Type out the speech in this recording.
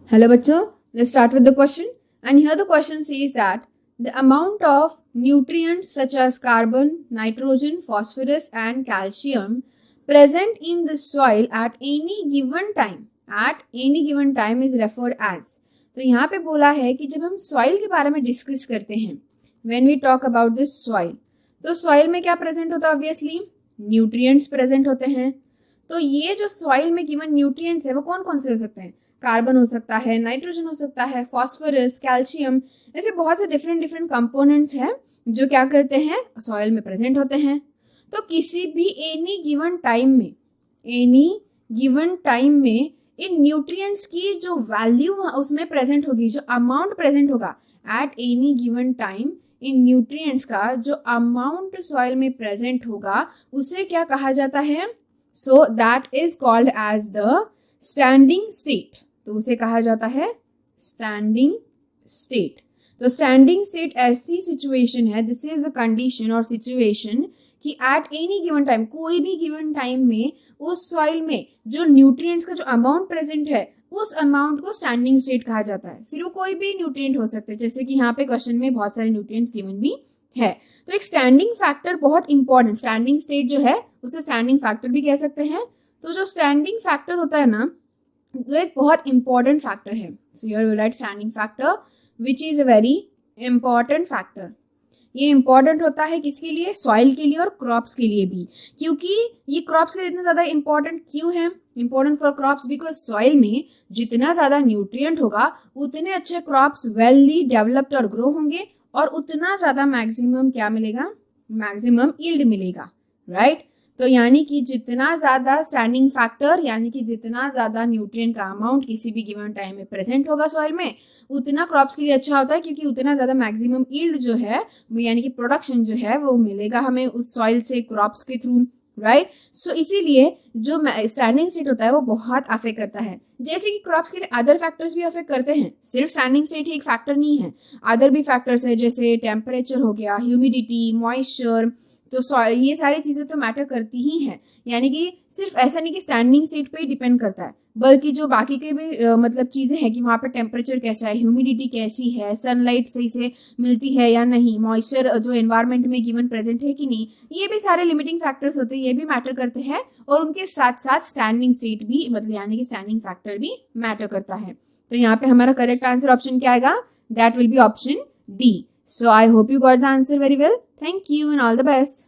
Hello bachcho, let's start with the question. And here the question says that the amount of nutrients such as carbon, nitrogen, phosphorus and calcium present in the soil at any given time is referred as. तो यहाँ पे बोला है कि जब हम soil के बारे में डिस्कस करते हैं, when we talk about this soil, तो सॉइल में क्या प्रेजेंट होता है? ऑब्वियसली न्यूट्रिएंट्स प्रेजेंट होते हैं. तो ये जो सॉइल में गिवन न्यूट्रिएंट्स है वो कौन कौन से हो सकते हैं? कार्बन हो सकता है, नाइट्रोजन हो सकता है, फॉस्फोरस, कैल्शियम, ऐसे बहुत से डिफरेंट कंपोनेंट्स हैं जो क्या करते हैं, सॉइल में प्रेजेंट होते हैं. तो किसी भी एनी गिवन टाइम में इन न्यूट्रिएंट्स की जो वैल्यू उसमें प्रेजेंट होगी, जो अमाउंट प्रेजेंट होगा एट एनी गिवन टाइम, इन न्यूट्रिएंट्स का जो अमाउंट सॉइल में प्रेजेंट होगा उसे क्या कहा जाता है? So that is called as the standing state. तो उसे कहा जाता है स्टैंडिंग स्टेट. तो स्टैंडिंग स्टेट ऐसी सिचुएशन है, दिस इज द कंडीशन और सिचुएशन कि एट एनी गिवन टाइम, कोई भी गिवन टाइम में उस सॉइल में जो न्यूट्रिएंट्स का जो अमाउंट प्रेजेंट है उस अमाउंट को स्टैंडिंग स्टेट कहा जाता है. फिर वो कोई भी न्यूट्रिएंट हो सकते हैं, जैसे कि यहाँ पे क्वेश्चन में बहुत सारे न्यूट्रिएंट्स गिवन भी है. तो एक स्टैंडिंग फैक्टर बहुत इंपॉर्टेंट, स्टैंडिंग स्टेट जो है उसे स्टैंडिंग फैक्टर भी कह सकते हैं. तो जो स्टैंडिंग फैक्टर होता है ना, वो एक बहुत इंपॉर्टेंट फैक्टर है. So here we write standing factor which is a very important factor. ये इंपॉर्टेंट होता है किसके लिए? सॉइल के लिए और क्रॉप्स के लिए भी. क्योंकि ये क्रॉप्स के लिए इतना ज्यादा इंपॉर्टेंट क्यों है? Important for crops because soil में जितना ज्यादा न्यूट्रिएंट होगा उतने अच्छे क्रॉप्स वेल्ली डेवलप्ड और ग्रो होंगे और उतना ज्यादा मैक्सिमम क्या मिलेगा? मैक्सिमम यील्ड मिलेगा, राइट? तो यानी कि जितना ज्यादा स्टैंडिंग फैक्टर यानी कि जितना ज्यादा न्यूट्रिएंट का अमाउंट किसी भी गिवन टाइम में प्रेजेंट होगा सॉइल में, उतना क्रॉप्स के लिए अच्छा होता है, क्योंकि उतना ज्यादा मैक्सिमम यील्ड जो है यानी कि प्रोडक्शन जो है वो मिलेगा हमें उस सॉइल से क्रॉप्स के थ्रू, राइट? सो इसीलिए जो स्टैंडिंग स्टेट होता है वो बहुत अफेक्ट करता है. जैसे कि क्रॉप्स के लिए अदर फैक्टर्स भी अफेक्ट करते हैं, सिर्फ स्टैंडिंग स्टेट ही एक फैक्टर नहीं है, अदर भी फैक्टर्स है, जैसे टेम्परेचर हो गया, ह्यूमिडिटी, मॉइस्चर. तो ये सारी चीजें तो मैटर करती ही हैं. यानी कि सिर्फ ऐसा नहीं कि स्टैंडिंग स्टेट पे ही डिपेंड करता है, बल्कि जो बाकी के भी मतलब चीजें हैं कि वहाँ पे टेम्परेचर कैसा है, ह्यूमिडिटी कैसी है, सनलाइट सही से मिलती है या नहीं, मॉइस्चर जो एनवायरनमेंट में गिवन प्रेजेंट है कि नहीं, ये भी सारे लिमिटिंग फैक्टर्स होते हैं, ये भी मैटर करते हैं. और उनके साथ साथ स्टैंडिंग स्टेट भी मतलब यानी कि स्टैंडिंग फैक्टर भी मैटर करता है. तो यहाँ पे हमारा करेक्ट आंसर ऑप्शन क्या आएगा? That will be option D. So I hope you got the answer very well. Thank you and all the best.